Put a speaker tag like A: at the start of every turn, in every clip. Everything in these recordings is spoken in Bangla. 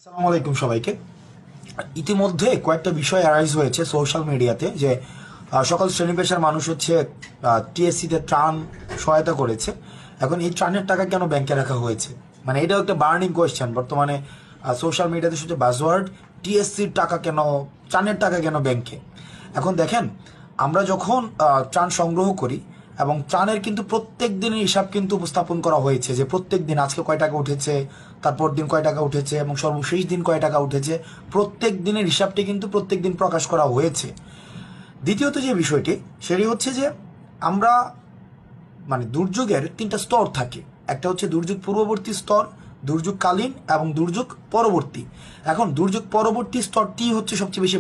A: আসসালামু আলাইকুম সবাইকে। ইতিমধ্যে কয়েকটা বিষয় অ্যারাইজ হয়েছে সোশ্যাল মিডিয়াতে যে সকল শ্রেণী পেশার মানুষ হচ্ছে টিএসসিতে ত্রাণ সহায়তা করেছে। এখন এই ত্রাণের টাকা কেন ব্যাংকে রাখা হয়েছে, মানে এটাও একটা বার্নিং কোয়েশ্চেন বর্তমানে সোশ্যাল মিডিয়াতে শুধু বাজওয়ার্ড। টিএসসির টাকা কেন, ত্রাণের টাকা কেন ব্যাংকে? এখন দেখেন, আমরা যখন ত্রাণ সংগ্রহ করি এবং ত্রাণের কিন্তু প্রত্যেক দিনের হিসাব কিন্তু উপস্থাপন করা হয়েছে যে প্রত্যেক দিন আজকে কয় টাকা উঠেছে, তারপর দিন কয় টাকা উঠেছে এবং সর্বশেষ দিন কয় টাকা উঠেছে, প্রত্যেক দিনের হিসাবটি কিন্তু প্রত্যেক দিন প্রকাশ করা হয়েছে। দ্বিতীয়ত যে বিষয়টি সেটি হচ্ছে যে আমরা মানে দুর্যোগের তিনটা স্তর থাকে। একটা হচ্ছে দুর্যোগ পূর্ববর্তী স্তর, দুর্যোগকালীন এবং দুর্যোগ পরবর্তী। এখন দুর্যোগ পরবর্তী স্তরটি হচ্ছে সবচেয়ে বেশি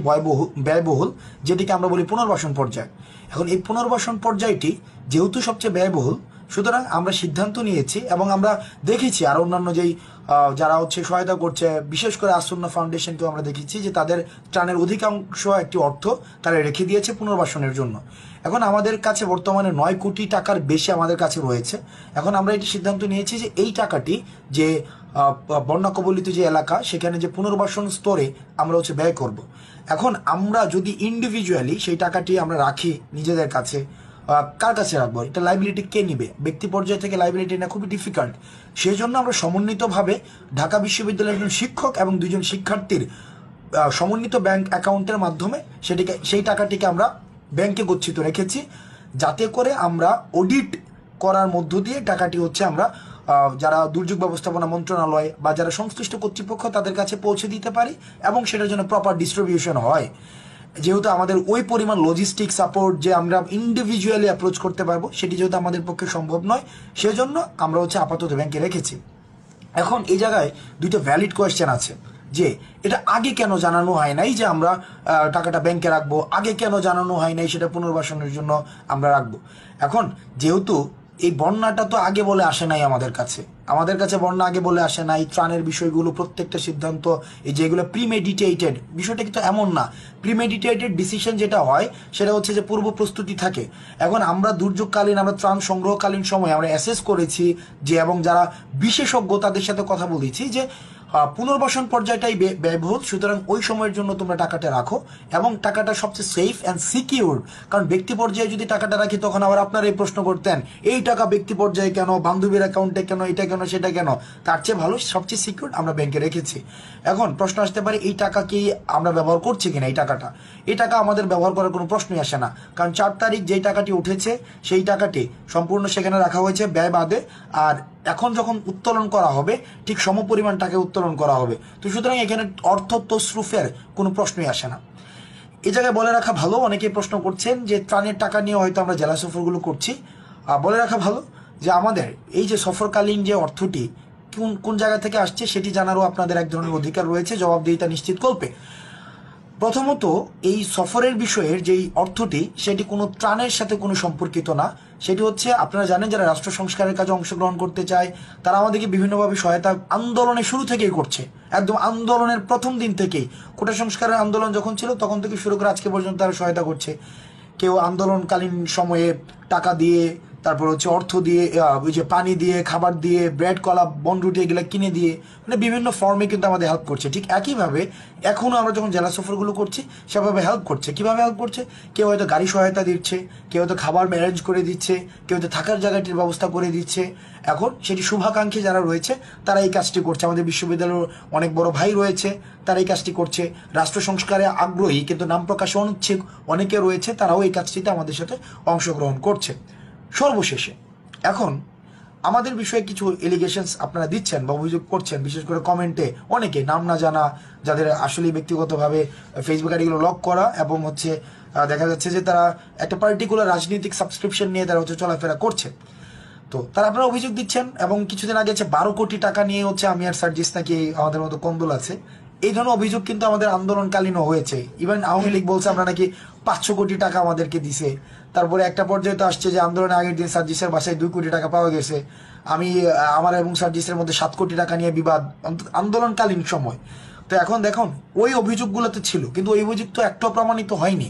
A: ব্যয়বহুল, যেটিকে আমরা বলি পুনর্বাসন পর্যায়। এখন এই পুনর্বাসন পর্যায়টি যেহেতু সবচেয়ে ব্যয়বহুল, সুতরাং আমরা সিদ্ধান্ত নিয়েছি এবং আমরা দেখেছি আর অন্যান্য যেই যারা হচ্ছে সহায়তা করছে, বিশেষ করে আসুন্না ফাউন্ডেশনকেও আমরা দেখেছি যে তাদের ত্রাণের অধিকাংশ একটি অর্থ তারা রেখে দিয়েছে পুনর্বাসনের জন্য। এখন আমাদের কাছে বর্তমানে 9 কোটি টাকার বেশি আমাদের কাছে রয়েছে। এখন আমরা এটি সিদ্ধান্ত নিয়েছি যে এই টাকাটি যে বন্যা কবলিত যে এলাকা সেখানে যে পুনর্বাসন স্তরে আমরা হচ্ছে ব্যয় করব। এখন আমরা যদি ইন্ডিভিজুয়ালি সেই টাকাটি আমরা রাখি নিজেদের কাছে, কার কাছে রাখবো? এটা লাইবিলিটি কে নিবে? ব্যক্তি পর্যায় থেকে লাইবিলিটি নেওয়া খুবই ডিফিকাল্ট। সেই জন্য আমরা সমন্বিতভাবে ঢাকা বিশ্ববিদ্যালয়ের একজন শিক্ষক এবং 2 জন শিক্ষার্থীর সমন্বিত ব্যাংক অ্যাকাউন্টের মাধ্যমে সেই টাকাটিকে আমরা ব্যাংকে গচ্ছিত রেখেছি, যাতে করে আমরা অডিট করার মধ্য দিয়ে টাকাটি হচ্ছে আমরা যারা দুর্যোগ ব্যবস্থাপনা মন্ত্রণালয় বা যারা সংশ্লিষ্ট কর্তৃপক্ষ তাদের কাছে পৌঁছে দিতে পারি এবং সেটার জন্য প্রপার ডিস্ট্রিবিউশন হয়। যেহেতু আমাদের ওই পরিমাণ লজিস্টিক সাপোর্ট যে আমরা ইন্ডিভিজুয়ালি অ্যাপ্রোচ করতে পারবো সেটি যেহেতু আমাদের পক্ষে সম্ভব নয়, সেজন্য আমরা হচ্ছে আপাতত ব্যাংকে রেখেছি। এখন এই জায়গায় দুইটা ভ্যালিড কোয়েশ্চেন আছে যে এটা আগে কেন জানানো হয় নাই যে আমরা টাকাটা ব্যাংকে রাখবো, আগে কেন জানানো হয় নাই সেটা পুনর্বাসনের জন্য আমরা রাখবো। এখন যেহেতু এই বন্যাটা তো আগে বলে আসে নাই আমাদের কাছে বন্যা আগে বলে আসে নাই, ত্রাণের বিষয়গুলো প্রত্যেকটা সিদ্ধান্ত এই যেগুলো প্রিমেডিটেটেড, বিষয়টা কিন্তু এমন না। প্রিমেডিটেটেড ডিসিশন যেটা হয় সেটা হচ্ছে যে পূর্ব প্রস্তুতি থাকে। এখন আমরা দুর্যোগকালীন, আমরা ত্রাণ সংগ্রহকালীন সময় আমরা অ্যাসেস করেছি যে এবং যারা বিশেষজ্ঞ তাদের সাথে কথা বলেছি যে পুনর্বাসন পর্যায়টাই ব্যয়বহুল, সুতরাং ওই সময়ের জন্য তোমরা টাকাটা রাখো এবং টাকাটা সবচেয়ে সেফ অ্যান্ড সিকিউর। কারণ ব্যক্তি পর্যায়ে যদি টাকাটা রাখি তখন আবার আপনারা এই প্রশ্ন করতেন এই টাকা ব্যক্তি পর্যায়ে কেন, বান্ধবীর অ্যাকাউন্টে কেন, এটা কেন সেটা কেন। তার চেয়ে ভালো সবচেয়ে সিকিউর আমরা ব্যাংকে রেখেছি। এখন প্রশ্ন আসতে পারে এই টাকা কি আমরা ব্যবহার করছি কিনা? এই টাকা আমাদের ব্যবহার করার কোনো প্রশ্নই আসে না, কারণ 4 তারিখ যেই টাকাটি উঠেছে সেই টাকাটি সম্পূর্ণ সেখানে রাখা হয়েছে ব্যয় বাদে, আর এখন যখন উত্তোলন করা হবে ঠিক সমপরিমাণ টাকা উত্তোলন করা হবে। তো সুতরাং এখানে অর্থ তসরুফের কোনো প্রশ্নই আসে না। এই জায়গায় বলে রাখা ভালো, অনেকেই প্রশ্ন করছেন যে ত্রাণের টাকা নিয়ে হয়তো আমরা জেলা সফরগুলো করছি। বলে রাখা ভালো যে আমাদের এই যে সফরকালীন যে অর্থটি কোন জায়গা থেকে আসছে সেটি জানারও আপনাদের এক ধরনের অধিকার রয়েছে, জবাবদিহিতা নিশ্চিত করবে। প্রথমত এই সফরের বিষয়ের যেই অর্থটি সেটি কোনো ত্রাণের সাথে কোনো সম্পর্কিত না। সেটি হচ্ছে আপনারা জানেন যারা রাষ্ট্র সংস্কারের কাজে অংশগ্রহণ করতে চায় তারা আমাদেরকে বিভিন্নভাবে সহায়তা আন্দোলনের শুরু থেকেই করছে, একদম আন্দোলনের প্রথম দিন থেকেই। কোটা সংস্কারের আন্দোলন যখন ছিল তখন থেকে শুরু করে আজকে পর্যন্ত তারা সহায়তা করছে। কেউ আন্দোলনকালীন সময়ে টাকা দিয়ে, তারপর হচ্ছে অর্থ দিয়ে, ওই যে পানি দিয়ে, খাবার দিয়ে, ব্রেড, কলা, বনরুটি এগুলো কিনে দিয়ে, মানে বিভিন্ন ফর্মে কিন্তু আমাদের হেল্প করছে। ঠিক একইভাবে এখনও আমরা যখন জেলা সফরগুলো করছি সেভাবে হেল্প করছে। কীভাবে হেল্প করছে? কেউ হয়তো গাড়ি সহায়তা দিচ্ছে, কেউ হয়তো খাবার ম্যানেজ করে দিচ্ছে, কেউ হয়তো থাকার জায়গাটির ব্যবস্থা করে দিচ্ছে। এখন সেটি শুভাকাঙ্ক্ষী যারা রয়েছে তারা এই কাজটি করছে। আমাদের বিশ্ববিদ্যালয়ের অনেক বড় ভাই রয়েছে, তারা এই কাজটি করছে। রাষ্ট্র সংস্কারে আগ্রহী কিন্তু নাম প্রকাশে অনিচ্ছুক অনেকে রয়েছে, তারাও এই কাজটিতে আমাদের সাথে অংশগ্রহণ করছে। সর্বশেষে এখন আমাদের বিষয়ে কিছু এলিগেশনস আপনারা দিচ্ছেন বা অভিযোগ করছেন, বিশেষ করে কমেন্টে অনেকে নাম না জানা, যাদের আসলে ব্যক্তিগতভাবে ফেসবুক আইডিগুলো লক করা এবং হচ্ছে দেখা যাচ্ছে যে তারা একটা পার্টিকুলার রাজনৈতিক সাবস্ক্রিপশন নিয়ে তারা হচ্ছে চলাফেরা করছে। তো তারা আপনারা অভিযোগ দিচ্ছেন এবং কিছুদিন আগে হচ্ছে 12 কোটি টাকা নিয়ে হচ্ছে আমি আর সার্জিস নাকি আমাদের মতো কন্দল আছে, এই ধরনের অভিযোগ কিন্তু আমাদের আন্দোলনকালীনও হয়েছে। ইভেন আওয়ামী লীগ বলছে আমরা নাকি 500 কোটি টাকা আমাদেরকে দিছে। তারপরে একটা পর্যায়ে তো আসছে যে আন্দোলনের আগের দিন সার্জিসের বাসায় 2 কোটি টাকা পাওয়া গেছে। আমার এবং সার্জিসের মধ্যে 7 কোটি টাকা নিয়ে বিবাদ আন্দোলনকালীন সময়। তো এখন দেখুন ওই অভিযোগগুলো তো ছিল, কিন্তু ওই অভিযোগ তো একটাও প্রমাণিত হয়নি।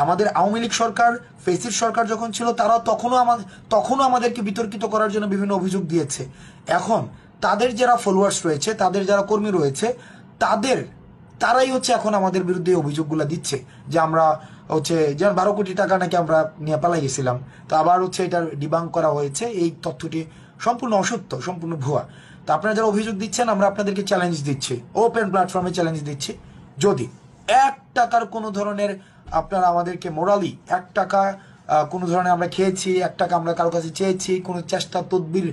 A: আমাদের আওয়ামী লীগ সরকার, ফেসির সরকার যখন ছিল তারা তখনও আমাদেরকে বিতর্কিত করার জন্য বিভিন্ন অভিযোগ দিয়েছে। এখন তাদের যারা ফলোয়ার্স রয়েছে, তাদের যারা কর্মী রয়েছে, তারাই হচ্ছে এখন আমাদের বিরুদ্ধে এই অভিযোগগুলো দিচ্ছে যে আমরা হচ্ছে যেমন 12 কোটি টাকা নাকি আমরা নিয়ে পালাই গেছিলাম, তো আবার হচ্ছে এটা ডিবাঙ্ক করা হয়েছে। এই তথ্যটি সম্পূর্ণ অসত্য, সম্পূর্ণ ভুয়া। তো আপনারা যারা অভিযোগ দিচ্ছেন, আমরা আপনাদেরকে চ্যালেঞ্জ দিচ্ছি, ওপেন প্ল্যাটফর্মে চ্যালেঞ্জ দিচ্ছি, যদি 1 টাকার কোনো ধরনের আপনারা আমাদেরকে মোরালি 1 টাকা কোনো ধরনের আমরা খেয়েছি, 1 টাকা আমরা কারো কাছে চেয়েছি, কোনো চেষ্টা তদবির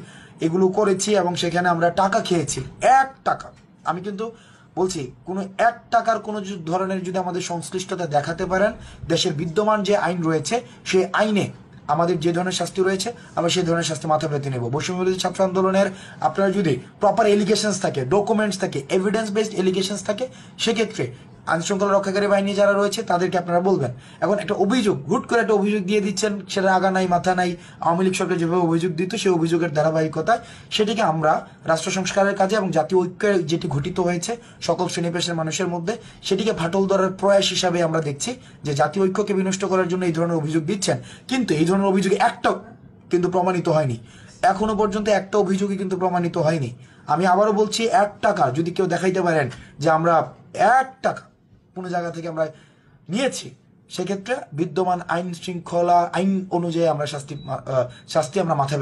A: এগুলো করেছি এবং সেখানে আমরা টাকা খেয়েছি, 1 টাকা, আমি কিন্তু বলছি কোনো 1 টাকার কোনো ধরনের যদি আমাদের সংশ্লিষ্টতা দেখাতে পারেন, দেশের বিদ্যমান যে আইন রয়েছে সেই আইনে আমাদের যে ধরনের শাস্তি রয়েছে আমরা সেই ধরনের শাস্তি মাথা পেতে নেব। বৈষম্যবিরোধী ছাত্র আন্দোলনের আপনারা যদি প্রপার এলিগেশনস থাকে, ডকুমেন্টস থাকে, এভিডেন্স বেসড এলিগেশনস থাকে, সেক্ষেত্রে আইন শৃঙ্খলা রক্ষাকারী বাহিনী যারা রয়েছে তাদেরকে আপনারা বলবেন। এখন একটা অভিযোগ হুট করে একটা অভিযোগ দিয়ে দিচ্ছেন, সেটা আগা নাই মাথা নাই। আওয়ামী লীগ সরকার যেভাবে অভিযোগ দিত সেই অভিযোগের ধারাবাহিকতায় সেটিকে আমরা রাষ্ট্র সংস্কারের কাজে এবং জাতীয় ঐক্যের যেটি ঘটিত হয়েছে সকল শ্রেণী পেশার মানুষের মধ্যে, সেটিকে ফাটল ধরার প্রয়াস হিসাবে আমরা দেখছি যে জাতীয় ঐক্যকে বিনষ্ট করার জন্য এই ধরনের অভিযোগ দিচ্ছেন। কিন্তু এই ধরনের অভিযোগ একটাও কিন্তু প্রমাণিত হয়নি, এখনো পর্যন্ত একটা অভিযোগই কিন্তু প্রমাণিত হয়নি। আমি আবারও বলছি, 1 টাকা যদি কেউ দেখাইতে পারেন যে আমরা 1 টাকা কোনো জায়গা থেকে আমরা নিয়েছি, সেক্ষেত্রে বিদ্যমান আইন শৃঙ্খলা আইন অনুযায়ী আমরা শাস্তি আমরা মাথা